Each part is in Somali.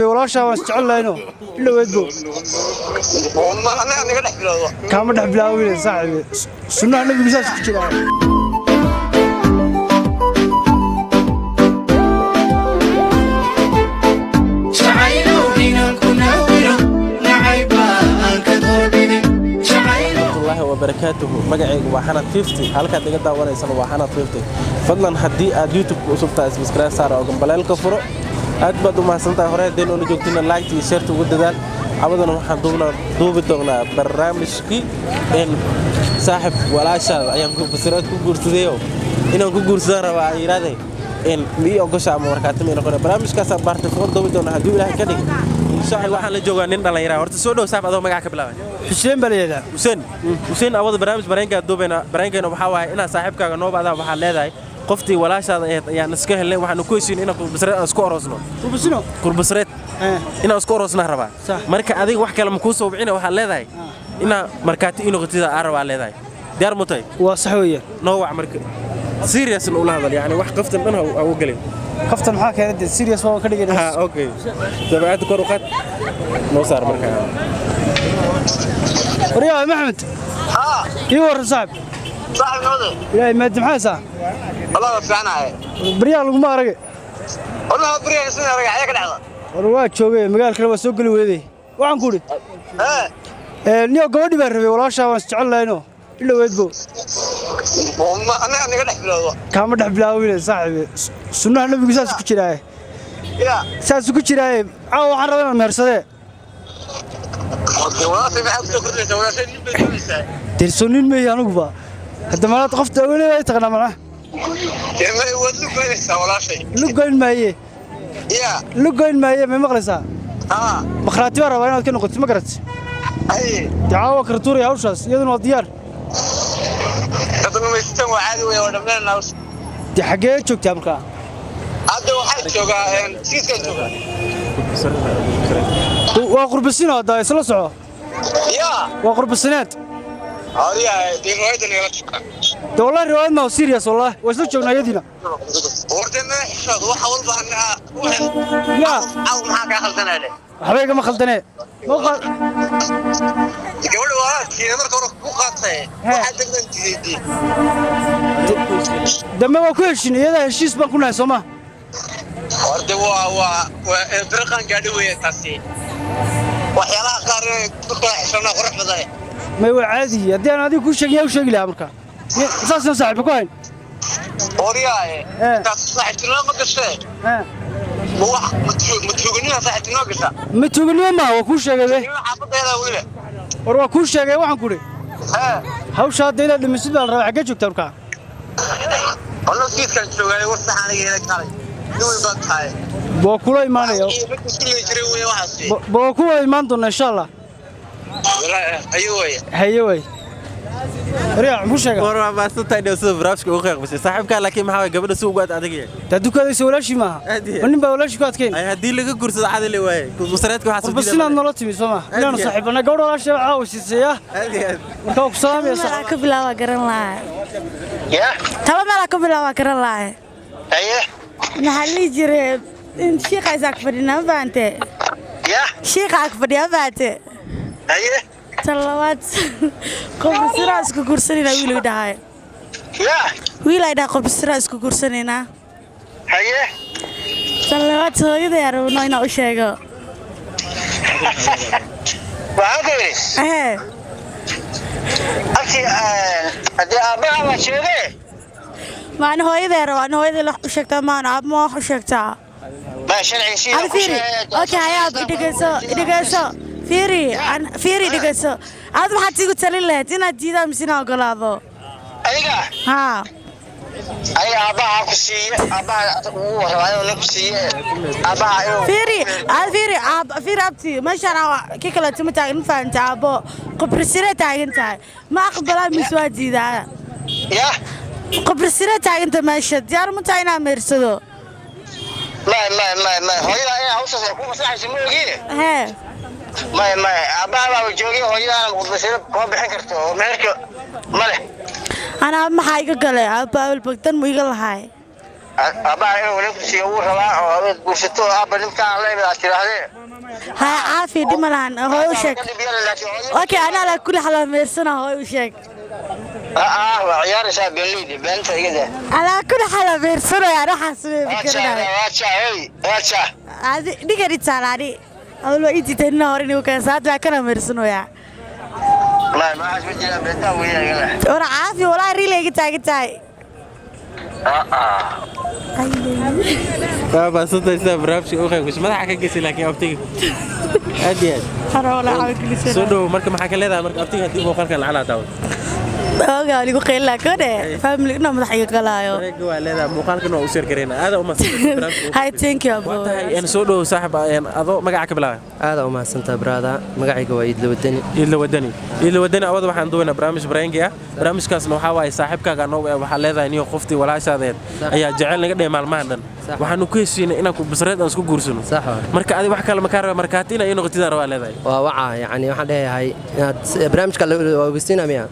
walaasha waan jecelahay ila weedbo والله أنا قاعد أحكي له كم دح بلاوي صاحبي سنة النبي مساس كتير وبركاته مقعي وحنا 50 halka diga daawanaysan waa xana 50 fadlan hadii aad youtube ku subtaas subscribe saar oo gambalaalka furo aad baad u mahadsantahay hore hadii aanu joogtina like iyo share ugu dadaal abadana waxaan duubi doonaa barnaamijkii in saaxib walaashaada ayaan ku fasiraad ku guursadeeyo inaan ku guursadaan rabaa iraade in mii ogasha ama warkaatimo inaan barnaamijkaas aan baartay foon duubi doonaa hadii ilaahay ka dhigay saaxib waxaan la joogaa nin dhalinyaro horta soo dhow saaxib adoo magac ka bilaabay حسين بليدا حسين أول برنامج برينجا وحواي إنا صاحبك نوب هذا وحال هذا قفتي ولا شيء يعني نسكه اللي وحنا كويسين إنا أسكور أصلا كربسرات إنا أسكور أصلا ربع مركا هذيك واحد كلام كوسو وبعنا وحال هذا إنا مركاتي إنه قتيدا عرب على هذا ديار متى وصحوية نوع مركا سيريس نقول هذا يعني واحد قفت منها أو قليل قفت محاك هذا سيريس فهو كده أوكي تبعت كروقات ما صار مركا رياض محمد يور صاحب نوضي يا ماد محاسة والله فعنا بريال وما رجع والله بريال اسمه رجع عليك لحظة رواد شوقي مقال كلام سوق الولدي وعن كوري نيو قودي بربي ولا شيء واستعل له إلا ويدبو والله أنا قاعد أحكي له كم دح بلاوي صاحبي سنة النبي مساس كتير يا ساس كتير عاو عربنا المرسلة ترسونين مي أنا قبا هذا ما تخفت أولي يتغنى معه يا ما يود لقين ولا شيء لقين ما هي يا لقين ما هي من مغلسة مخراتي ورا وين كنا قلت ما قرأت أي تعاو كرتوري هوشاس يدن وديار هذا ما يستوى عادي ولا من الناس دي حاجة شو كتابك هذا واحد شوكا سيس كشوكا وقرب السنة هذا يسلسعه يا وقرب السنات هذه دي رواية اللي رشكا ده والله رواية ما هو سيريس والله وسلسعنا يدينا وردنا حشاد وحاول بأنها يا أو معك خلتنا عليه حبيبي ما خلتني ما خل يقول له كذا مرة مو خاطئ واحد دي ده ما هو كل شيء هذا الشيء ما كنا سما ورده وبرقان قادوية تاسي وحيالها قارن كنت حشرنا قرح بضايا ما هو عادي هدي أنا هذي كل شيء وشيء لي أمريكا أساسا صاحبك وين ورياي صاحبتنا ما قصة هو متفوقنيها صاحبتنا قصة متوقني ما هو كل شيء هذا حافظ هذا ولا وروا كل شيء وحن كوري هاوش هذا إلى المسجد على الرابع حاجة شكتها أمريكا والله كيف كان شغال وصح على هنا كاري نوي بطاي بوكولا إيمانه بوكولا إيمان دون إن شاء الله أيوة هيوي رياض مش شغال ورا ما صرت نوصل برافش كوخير بس صاحبك لكن ما هو قبل السوق قاعد أدقيه تدوك هذا يسوي شيء ما ونبى ولا شيء قاعد كين أي هدي لك كورس عادي اللي وين كورسات كواحد بس أنا نلطي مسمى أنا صاحب أنا قول ولا شيء عاوز يسيا كوك سلام يا صاحب كبلا وقرن لا يا ترى ما كبلا وقرن لا أيه نحلي جرب إن شيخ عايزك فرينا بانتي يا شيخ عايزك فرينا بانتي أيه تلوات كم سراس كورسينا ويلو ده يا ويلا ده كم سراس كورسينا أيه تلوات هو يدير ونوينا وشيء وهذا أكيد هذا أبغى ما شيء ما أنا هو يدير وأنا هو يدير وشكتا ما أنا أب ما هو شكتا ما شرعي شيء أنا فيري أوكي هيا إدقسو فيري إدقسو أنا ما حد يقول تلي تينا جيدا مسينا وقلاضو أيها ها أي أبغى كسي أبغى وراي كسي أبغى فيري أبتي ما شاء الله كي كلا تم تعين فانت أبو قبرسيرة تعين تاع ما أقبلها مسواد جيدا يا قبرسيرة تعين تماشى ديار متعينا مرسدو ما هو يا هوسة يكون مسرح سموه ها ما أبغى وجوجي هو يا قبرسيرة هو بحكرته ومهرك ماله أنا ما حاجة قلة أبى البكتن ويقول هاي أبا أنا ولك شيء ورا وشتوه أبا نمك على ما أشتريه هاي عافي دي ملان هو وشك اوكي انا على كل حلقه ميرسنا هو وشك عيار شاب الليدي بنت كده على كل حلقه ميرسنا يا راح اسوي فكرنا واتشا هذه دي قريت سالاري اول ما ايتي تنا هورني وكان ساعات كان ميرسنا يا ما عاد بدي بنت ويا كده ورا عافي ولا ريلي جتاي بابا صدق برابشي اوخي مش مدحك كجسي لكن ابتي ادياد حرولا عاود كل سنه سودو marka maxaa ka leedahay marka abtiga hadii muuqaalkan la daawad اوغا anigu qeylaa kode family inoo madaxayga galaayo reego waa leedahay muuqaalkan waa u share gareena aad u mahadsan hay thank you abo in soodo saaxib ado magaca ka bilaabay aad u mahadsantaa brada magacayga waa Idla Wadani awad waxaan doonaa barnaamij Braingi ah barnaamijkaasna waxa waay saaxibkaaga noo waxa leedahay inuu qoftii walaashadeed ayaa jecel naga dheemal maalmahan waxaanu ku heshiinay inaan ku basreed aan isku guursano marka adiga wax kale ma ka raba markaatina inuu qtidaar waa leedahay waa waca yani waxaan leeyahay barnaamijka waa ogeysiinaya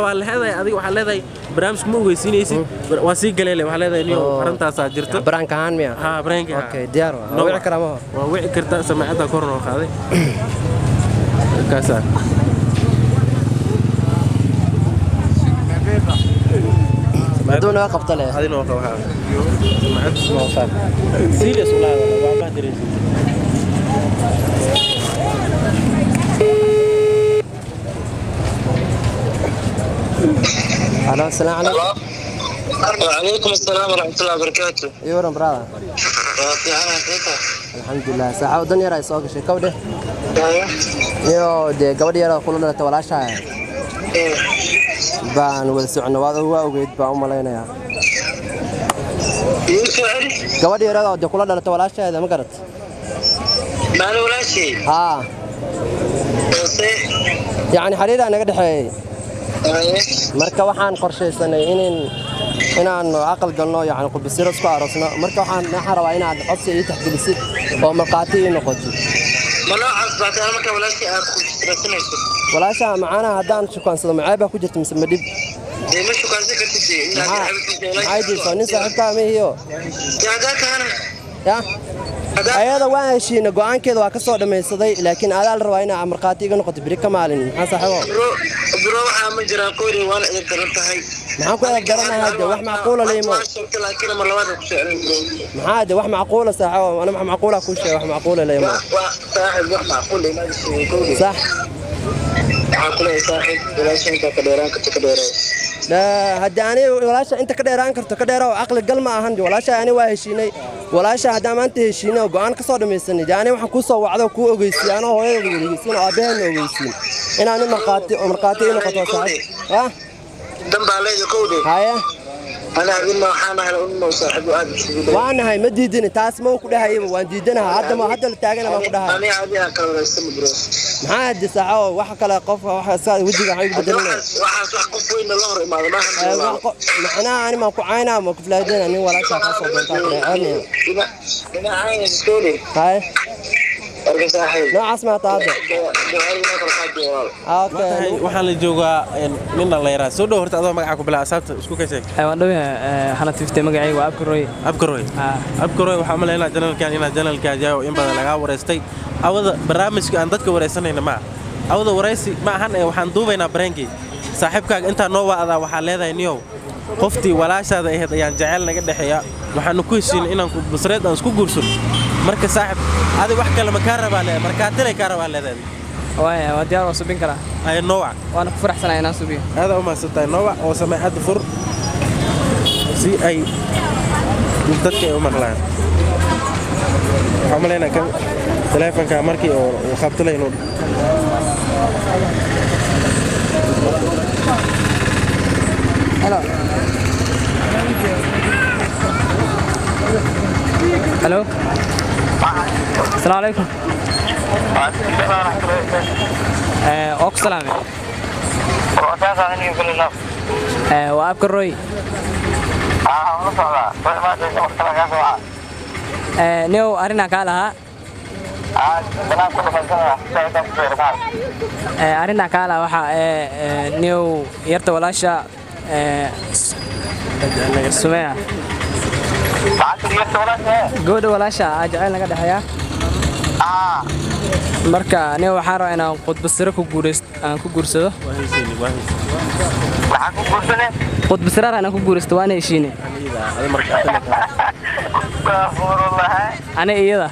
waa leedahay adiga waxa leedahay barnaamijku ma ogeysiinaysid waa si galeelay waxa leedahay inuu arintaas jirto branka ahaan miya branka okay diyaar waa wici karaa ma waa wici kartaa samaacada korno qaaday kaasa دونا قبطة له هذه نوقة وها سمعت نوقة سيريس ولا ما أدري الو السلام عليكم وعليكم السلام ورحمة الله وبركاته يورم برادا الحمد لله ساعة ودنيا رئيس سوق شيء كوده يو دي قبل يرى كلنا تولاشها baan wada socno waad ogeyd baa u maleynaya gabadh yarada oo kula dhalatay walaasheeda ma garat maana walaashii yani xariir naga dhaxeeyay marka waxaan qorsheysanay inaan aqal galno yani qubsiro isku aroosno marka waxaan rabaa inaad codsi ii taxgelisid oo marqaati ii noqotid marka walaashii aad qubsiraysanayso walaasha macana hadaan shukaansado macaaba ku jirto mise madib ma shukaansan kartid عادي فنان صاحبك ما هي يا ayada waan heshiina go'aankeeda waa ka soo dhameeysaday laakiin aad la rabaa inaa marqaatiga noqoto bari ka maalin maxaa saaxiibo bro waxa ma jiraan qoori waan idin daran tahay maxaan ku idin daranahay hada wax macquul ah leeymo laakiin mar labaad ku soo celin maxaa wax macquul ah saaxiibo ana wax macquul ah ku sheeg wax macquul ah leeymo saaxiib wax macquul ah ma sheegay صح معقول يا صاحب ولاش انت كديران كنت كديران لا هداني ولاش انت كديران كرت كديرا عقل قل ما اهن ولاش انا waa heshiinay walaasha hadda maanta heshiinay go'aan ka soo dhameeysanay jaani waxaan ku soo wacdo ku ogeysiyay ana hooyada weligiisin aabaheen ogeysiin inaan marqaati inuu qato saaxiib ha dambaaleeyo kowde haya أنا أقول ما حنا هلا أمه صاحب وأبي وأنا هاي مديدني تاس ما وكده هاي وأنا ديدنها هذا ما هذا اللي تاجنا ما وكده هاي أنا عادي أكلم السم برو ما عاد ساعة واحد كلا قفة واحد ساعة ودي قاعد بدلنا واحد صح قفة إن الله ما أنا ما كعينا ما كفلادين أنا ولا شيء خاصة بالتاكل أنا عاين سكولي هاي نوع اسمه طابع اوكي waxaan la joogaa nin la yiraahdo soo dhawrta adoo magaca ku bilaa asaabta isku ka sheeg waan dhawahay xana tifte magacayga waa abkaroy waxa ma leeyahay janalka jaayo in badan laga wareystay awada barnaamijka aan dadka wareysanayna ma awada wareysi ma ahan waxaan duubaynaa Braingi saaxiibkaaga inta noo waada waxa leedahay niyow qoftii walaashaada ahayd ayaan jecel naga dhaxeeya waxaan ku heshiinay inaan ku basreed aan isku guursano marka saaxib adi wax kale ma ka rabaa leeyahay marka tele ka rabaa leedahay waa diyaar oo subin kara ay nooca waana ku faraxsanahay inaan subiyo hada uma sitay nooca oo sameeyad fur si ay dadka ay u maqlaan xamalayna kan telefonka markii oo qabtayno Hello. السلام عليكم. أوك سلام. وأبكر روي. نيو أرينا كالها. أرينا كالها وحى نيو يرتو ولاشة سمية. gabadha walaasha jacayl naga dhexeeya marka niyow waxaan rabaa inaan qudbasiro ku guursado qudbasiraar inaan ku guuraysto waan heshiine ana iyada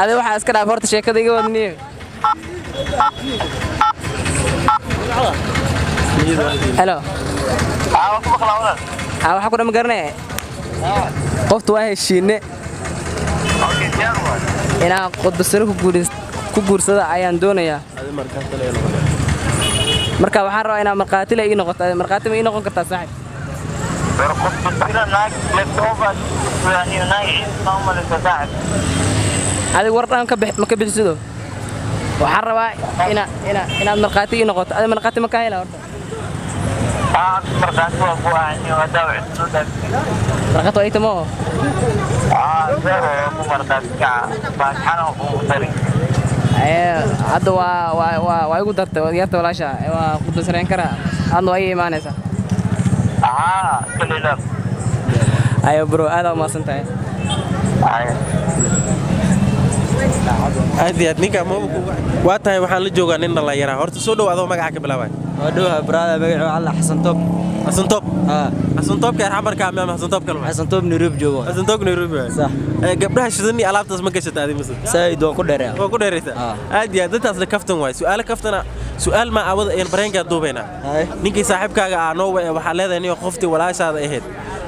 adi waxaa iska dhaaf horta sheekada iga wadniyo helo waxaa ku dhama garanaya qofta waa heshiine inaan qudbasiro ku guursada ayaan doonayaa marka waxaan rabaa inaan markhaati la ii noqoto markhaati ma ii noqon kartaa saaxib adig war dhan ma ka bixisidoo waxaan rabaa inaad markhaati ii noqoto adi markhaati ma ka hela horta markhaati waa ii tamo hadda waa igu dartay yarta walaasha waa qudbasirayn karaa adna waa ii imaanaysaa ayo bro aad u maasan tahay aad ninka waa tahay waxaan la joogaa nin dhalinyara horta soo dhow adoo magaca ka bilaabay waa dhowha brada magaciisu alla xasan toob xasan toobka xamarka ama xasan toobka xasan toob Nairobi joogo xasan toobka Nairobi sax gabdhaha shidani alaabtaas ma gashatay adiga mise sayd waan ku dheereeyaa ku dheeraysaa aad iyo dadtaas la kaftan waay su'aal ma awada een bareenka duubayna ninkii saaxiibkaaga ah noo waxa leedahay inuu qoftii walaashaada ahayd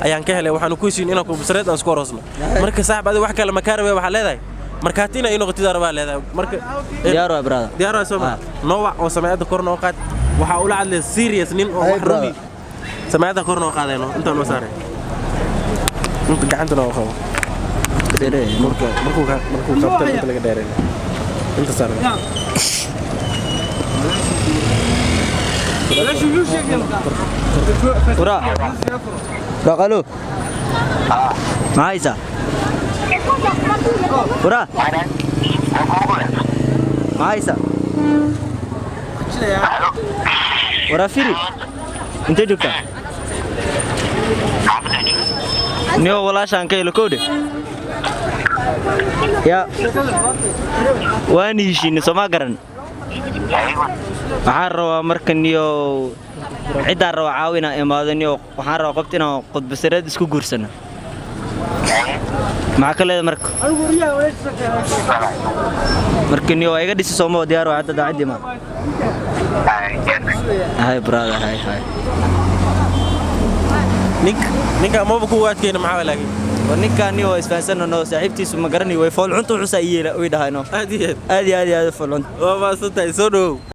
ayaan ka helay waxaan ku heshiin inaan ku busreed aan isku roosno marka saaxiib adiga wax kale ma ka rabay waxa leedahay markaatina inuu qotida rabaa leedahay marka diyaar waa brada diyaar waa soo nooc oo sameeyada korna oo qaad waxa uu la hadlay serious nin oo wax rumi sameeyada korna oo qaadayno intaan ma saaray inta gacantana oo qabo markuu qabtay inta laga dheereeyo inta saaray ورا رقلو معايسة ورا معايسة ورا فيري انت جوكا نيو ولا شانكي لكودي يا واني شيني سما قرن waxaan rabaa markan iyo cidda raba caawina imaadan iyo waxaan rabaa qofta inaan qudbasirad isku guursano maxaa kale marka markan iyo iga dhisi soo ma diyaar waa hadda daacadii ma hay brother hay ninka ma ku waadkeena maxaa walaagay ninkan iyo isfahansanno saaxiibtiisu ma garanay way fool cunto xusa yeela way dhahayno aad fool cunto waa ma soo tahay soo dhow